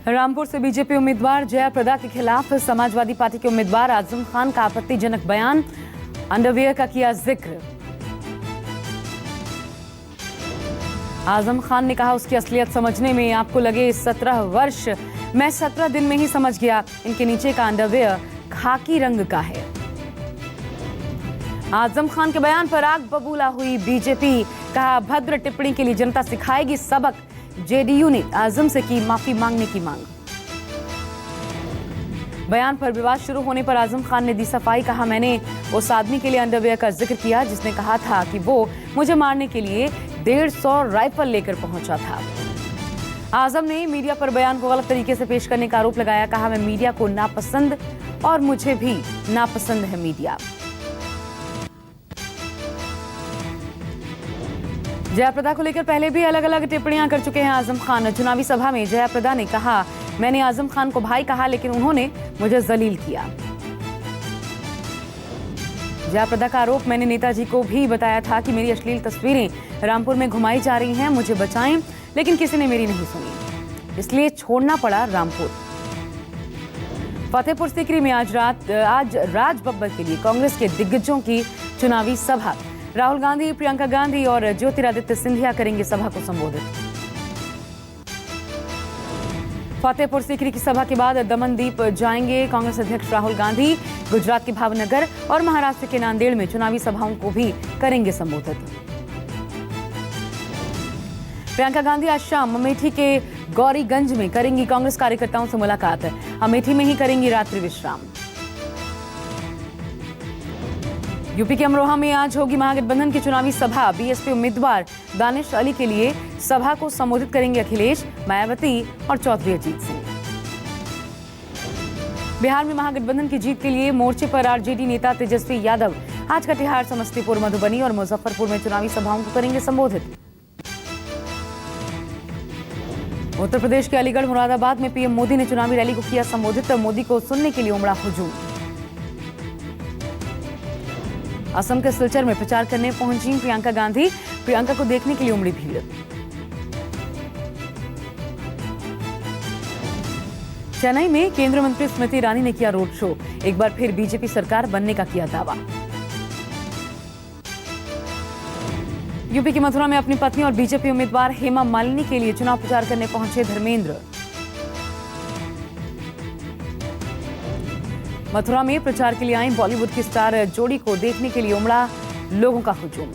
रामपुर से बीजेपी उम्मीदवार जया प्रदा के खिलाफ समाजवादी पार्टी के उम्मीदवार आजम खान का आपत्तिजनक बयान, अंडरवियर का किया जिक्र। आजम खान ने कहा उसकी असलियत समझने में आपको लगे 17 वर्ष, मैं 17 दिन में ही समझ गया इनके नीचे का अंडरवियर खाकी रंग का है। आजम खान के बयान पर आग बबूला हुई बीजेपी, कहा भद्र टिप्पणी के लिए जनता सिखाएगी सबक। जेडीयू ने आजम से की माफी मांगने की मांग। बयान पर विवाद शुरू होने पर आजम खान ने दी सफाई, कहा मैंने उस आदमी के लिए अंडरवियर का जिक्र किया जिसने कहा था कि वो मुझे मारने के लिए 150 राइफल लेकर पहुंचा था। आजम ने मीडिया पर बयान को गलत तरीके से पेश करने का आरोप लगाया, कहा मैं मीडिया को नापसंद और मुझे भी नापसंद है मीडिया। जया प्रदा को लेकर पहले भी अलग अलग टिप्पणियां कर चुके हैं आजम खान। चुनावी सभा में जया प्रदा ने कहा मैंने आजम खान को भाई कहा लेकिन उन्होंने मुझे जलील किया। जया प्रदा का आरोप, मैंने नेताजी को भी बताया था कि मेरी अश्लील तस्वीरें रामपुर में घुमाई जा रही हैं, मुझे बचाएं, लेकिन किसी ने मेरी नहीं सुनी, इसलिए छोड़ना पड़ा रामपुर। फतेहपुर सीकरी में आज राज बब्बर के लिए कांग्रेस के दिग्गजों की चुनावी सभा। राहुल गांधी, प्रियंका गांधी और ज्योतिरादित्य सिंधिया करेंगे सभा को संबोधित। फतेहपुर सीकरी की सभा के बाद दमनदीप जाएंगे कांग्रेस अध्यक्ष राहुल गांधी। गुजरात के भावनगर और महाराष्ट्र के नांदेड़ में चुनावी सभाओं को भी करेंगे संबोधित। प्रियंका गांधी आज शाम अमेठी के गौरीगंज में करेंगी कांग्रेस कार्यकर्ताओं से मुलाकात। अमेठी में ही करेंगी रात्रि विश्राम। यूपी के अमरोहा में आज होगी महागठबंधन की चुनावी सभा। बीएसपी उम्मीदवार दानिश अली के लिए सभा को संबोधित करेंगे अखिलेश, मायावती और चौधरी अजीत सिंह। बिहार में महागठबंधन की जीत के लिए मोर्चे पर आरजेडी नेता तेजस्वी यादव आज कटिहार, समस्तीपुर, मधुबनी और मुजफ्फरपुर में चुनावी सभाओं को करेंगे संबोधित। उत्तर प्रदेश के अलीगढ़, मुरादाबाद में पीएम मोदी ने चुनावी रैली को किया संबोधित। मोदी को सुनने के लिए उमड़ा हुजूम। असम के सिलचर में प्रचार करने पहुंची प्रियंका गांधी, प्रियंका को देखने के लिए उमड़ी भीड़। चेन्नई में केंद्रीय मंत्री स्मृति ईरानी ने किया रोड शो, एक बार फिर बीजेपी सरकार बनने का किया दावा। यूपी की मथुरा में अपनी पत्नी और बीजेपी उम्मीदवार हेमा मालिनी के लिए चुनाव प्रचार करने पहुंचे धर्मेंद्र। मथुरा में प्रचार के लिए आई बॉलीवुड की स्टार जोड़ी को देखने के लिए उमड़ा लोगों का हुजूम।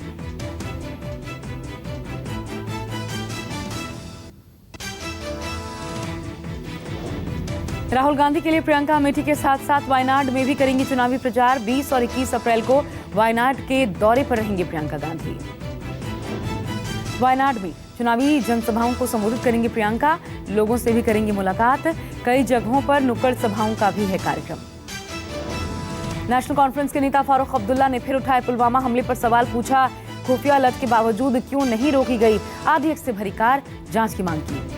राहुल गांधी के लिए प्रियंका अमेठी के साथ साथ वायनाड में भी करेंगी चुनावी प्रचार। 20 और 21 अप्रैल को वायनाड के दौरे पर रहेंगे प्रियंका गांधी। वायनाड में चुनावी जनसभाओं को संबोधित करेंगी प्रियंका, लोगों से भी करेंगी मुलाकात। कई जगहों पर नुक्कड़ सभाओं का भी है कार्यक्रम। नेशनल कॉन्फ्रेंस के नेता फारूक अब्दुल्ला ने फिर उठाए पुलवामा हमले पर सवाल, पूछा खुफिया अलर्ट के बावजूद क्यों नहीं रोकी गई आधी से भरी कार, जांच की मांग की।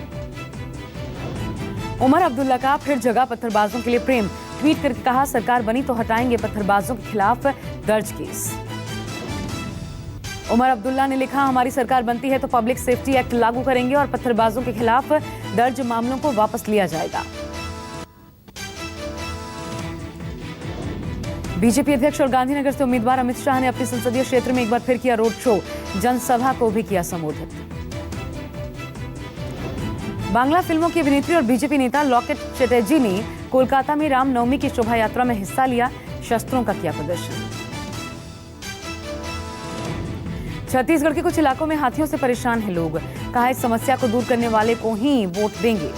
उमर अब्दुल्ला का फिर जगह पत्थरबाजों के लिए प्रेम, ट्वीट करके कहा सरकार बनी तो हटाएंगे पत्थरबाजों के खिलाफ दर्ज केस। उमर अब्दुल्ला ने लिखा हमारी सरकार बनती है तो पब्लिक सेफ्टी एक्ट लागू करेंगे और पत्थरबाजों के खिलाफ दर्ज मामलों को वापस लिया जाएगा। बीजेपी अध्यक्ष और गांधीनगर से उम्मीदवार अमित शाह ने अपने संसदीय क्षेत्र में एक बार फिर किया रोड शो, जनसभा को भी किया संबोधित। बांग्ला फिल्मों की अभिनेत्री और बीजेपी नेता लॉकेट चटर्जी ने कोलकाता में रामनवमी की शोभा यात्रा में हिस्सा लिया, शस्त्रों का किया प्रदर्शन। छत्तीसगढ़ के कुछ इलाकों में हाथियों से परेशान हैं लोग, कहा इस समस्या को दूर करने वाले को ही वोट देंगे।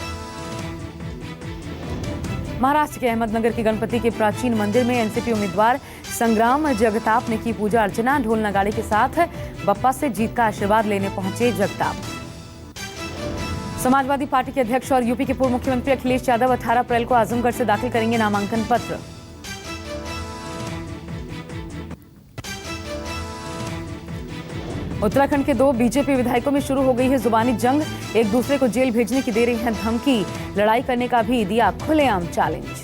महाराष्ट्र के अहमदनगर के गणपति के प्राचीन मंदिर में एनसीपी उम्मीदवार संग्राम जगताप ने की पूजा अर्चना। ढोल नगाड़े के साथ बप्पा से जीत का आशीर्वाद लेने पहुंचे जगताप। समाजवादी पार्टी के अध्यक्ष और यूपी के पूर्व मुख्यमंत्री अखिलेश यादव 18 अप्रैल को आजमगढ़ से दाखिल करेंगे नामांकन पत्र। उत्तराखंड के 2 बीजेपी विधायकों में शुरू हो गई है जुबानी जंग, एक दूसरे को जेल भेजने की दे रही है धमकी, लड़ाई करने का भी दिया खुलेआम चैलेंज।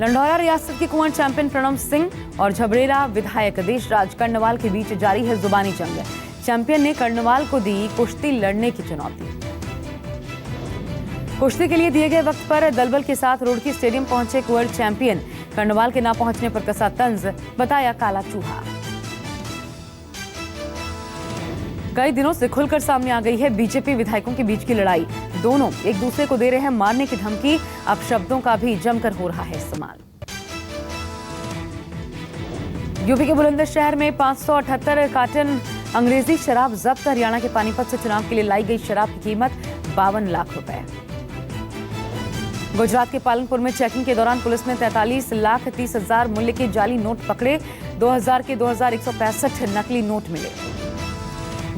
लंढौरा रियासत के कुंवर चैंपियन प्रणव सिंह और झबरेरा विधायक देशराज कर्णवाल के बीच जारी है जुबानी जंग। चैंपियन ने कर्णवाल को दी कुश्ती लड़ने की चुनौती। कुश्ती के लिए दिए गए वक्त पर दलबल के साथ रुड़की स्टेडियम पहुंचे वर्ल्ड चैंपियन। कर्णवाल के ना पहुंचने पर कसा तंज, बताया काला चूहा। कई दिनों से खुलकर सामने आ गई है बीजेपी विधायकों के बीच की लड़ाई। दोनों एक दूसरे को दे रहे हैं मारने की धमकी। अब शब्दों का भी जमकर हो रहा है इस्तेमाल। यूपी के बुलंदशहर में 578 कार्टन अंग्रेजी शराब जब्त। हरियाणा के पानीपत से चुनाव के लिए लाई गई शराब की कीमत 52 लाख रुपए। गुजरात के पालनपुर में चेकिंग के दौरान पुलिस ने 43,30,000 मूल्य के जाली नोट पकड़े। 2000 के 2165 नकली नोट मिले।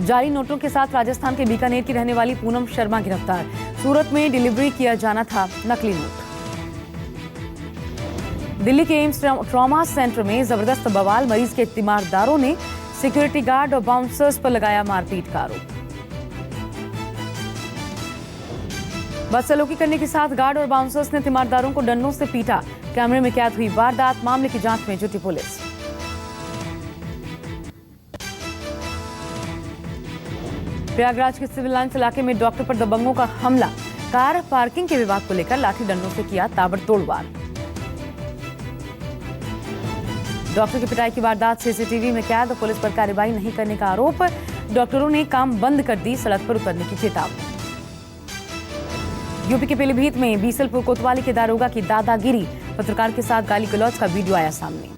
जाली नोटों के साथ राजस्थान के बीकानेर की रहने वाली पूनम शर्मा गिरफ्तार। सूरत में डिलीवरी किया जाना था नकली नोट। दिल्ली के एम्स ट्रॉमा सेंटर में जबरदस्त बवाल। मरीज के तीमारदारों ने सिक्योरिटी गार्ड और बाउंसर्स पर लगाया मारपीट का आरोप। बदसलूकी करने के साथ गार्ड और बाउंसर्स ने तीमारदारों को डंडों से पीटा। कैमरे में कैद हुई वारदात। मामले की जांच में जुटी पुलिस। प्रयागराज के सिविल लाइन्स इलाके में डॉक्टर पर दबंगों का हमला। कार पार्किंग के विवाद को लेकर लाठी डंडों से किया ताबड़तोड़ वार। डॉक्टर की पिटाई की वारदात सीसीटीवी में कैद। पुलिस पर कार्रवाई नहीं करने का आरोप। डॉक्टरों ने काम बंद कर दी। सड़क पर उतरने की चेतावनी। यूपी के पीलीभीत में बीसलपुर कोतवाली के दारोगा की दादागिरी। पत्रकार के साथ गाली गलौज का वीडियो आया सामने।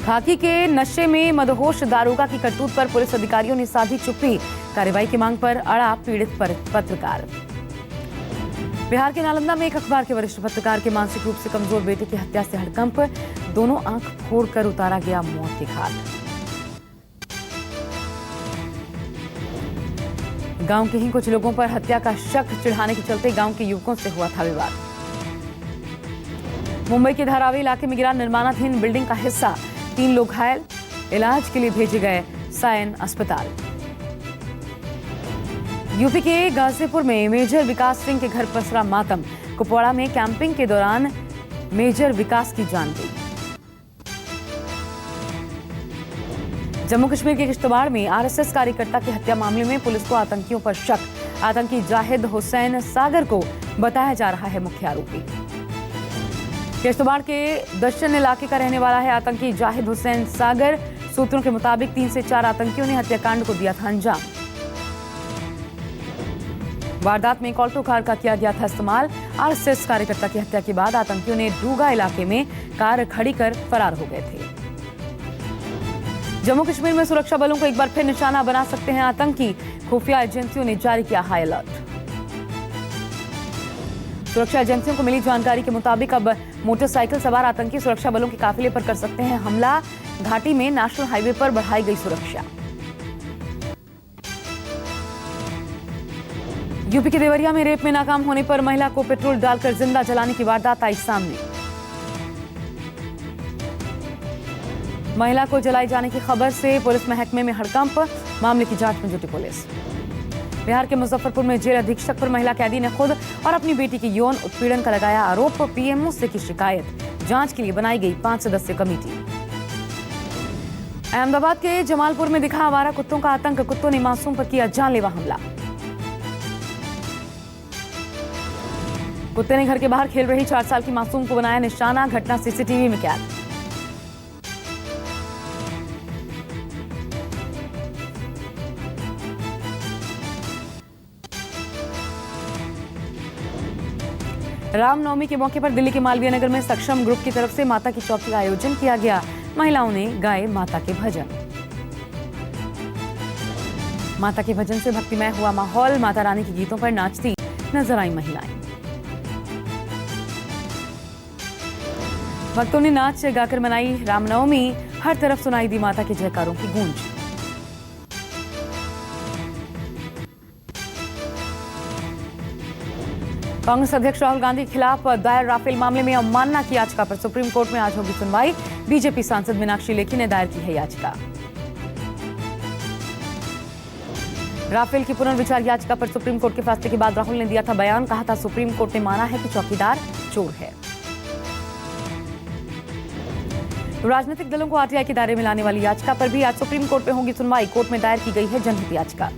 खाकी के नशे में मदहोश दारोगा की करतूत पर पुलिस अधिकारियों ने साधी चुप्पी। कार्रवाई की मांग पर अड़ा पीड़ित पर पत्रकार। बिहार के नालंदा में एक अखबार के वरिष्ठ पत्रकार के मानसिक रूप से कमजोर बेटे की हत्या से हड़कंप। दोनों आंख फोड़कर उतारा गया मौत के घाट। गांव के ही कुछ लोगों पर हत्या का शक चिढ़ाने के चलते गांव के युवकों से हुआ था विवाद। मुंबई के धारावी इलाके में गिरा निर्माणाधीन बिल्डिंग का हिस्सा। 3 लोग घायल। इलाज के लिए भेजे गए सायन अस्पताल। यूपी के गाजीपुर में मेजर विकास सिंह के घर पसरा मातम। कुपवाड़ा में कैंपिंग के दौरान मेजर विकास की जान गई। जम्मू कश्मीर के किश्तवाड़ में आरएसएस कार्यकर्ता की हत्या मामले में पुलिस को आतंकियों पर शक। आतंकी जाहिद हुसैन सागर को बताया जा रहा है मुख्य आरोपी। किश्तवाड़ के दश्चन इलाके का रहने वाला है आतंकी जाहिद हुसैन सागर। सूत्रों के मुताबिक 3 से 4 आतंकियों ने हत्याकांड को दिया था अंजाम। वारदात में ऑल्टो कार का किया गया था इस्तेमाल। आरएसएस कार्यकर्ता की हत्या के बाद आतंकियों ने डूगा इलाके में कार खड़ी कर फरार हो गए थे। जम्मू कश्मीर में सुरक्षा बलों को एक बार फिर निशाना बना सकते हैं आतंकी। खुफिया एजेंसियों ने जारी किया हाई अलर्ट। सुरक्षा एजेंसियों को मिली जानकारी के मुताबिक अब मोटरसाइकिल सवार आतंकी सुरक्षा बलों के काफिले पर कर सकते हैं हमला। घाटी में नेशनल हाईवे पर बढ़ाई गई सुरक्षा। यूपी के देवरिया में रेप में नाकाम होने पर महिला को पेट्रोल डालकर जिंदा जलाने की वारदात आई सामने। महिला को जलाए जाने की खबर से पुलिस महकमे में हड़कंप। मामले की जांच में जुटी पुलिस। बिहार के मुजफ्फरपुर में जेल अधीक्षक पर महिला कैदी ने खुद और अपनी बेटी की यौन उत्पीड़न का लगाया आरोप। पीएमओ से की शिकायत। जांच के लिए बनाई गई 5 सदस्यीय कमेटी। अहमदाबाद के जमालपुर में दिखा आवारा कुत्तों का आतंक। कुत्तों ने मासूम पर किया जानलेवा हमला। कुत्ते ने घर के बाहर खेल रही 4 साल की मासूम को बनाया निशाना। घटना सीसीटीवी में कैद। रामनवमी के मौके पर दिल्ली के मालवीय नगर में सक्षम ग्रुप की तरफ से माता की चौकी का आयोजन किया गया। महिलाओं ने गाए माता के भजन। माता के भजन से भक्तिमय हुआ माहौल। माता रानी के गीतों पर नाचती नजर आई महिलाएं। भक्तों ने नाच गाकर मनाई रामनवमी। हर तरफ सुनाई दी माता के जयकारों की गूंज। कांग्रेस अध्यक्ष राहुल गांधी के खिलाफ दायर राफेल मामले में अवमानना की याचिका पर सुप्रीम कोर्ट में आज होगी सुनवाई। बीजेपी सांसद मीनाक्षी लेखी ने दायर की है याचिका। राफेल की पुनर्विचार याचिका पर सुप्रीम कोर्ट के फैसले के बाद राहुल ने दिया था बयान। कहा था सुप्रीम कोर्ट ने माना है कि चौकीदार चोर है। राजनीतिक दलों को आरटीआई के दायरे में लाने वाली याचिका पर भी आज सुप्रीम कोर्ट में होगी सुनवाई। कोर्ट में दायर की गई है जनहित याचिका।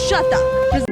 शतक।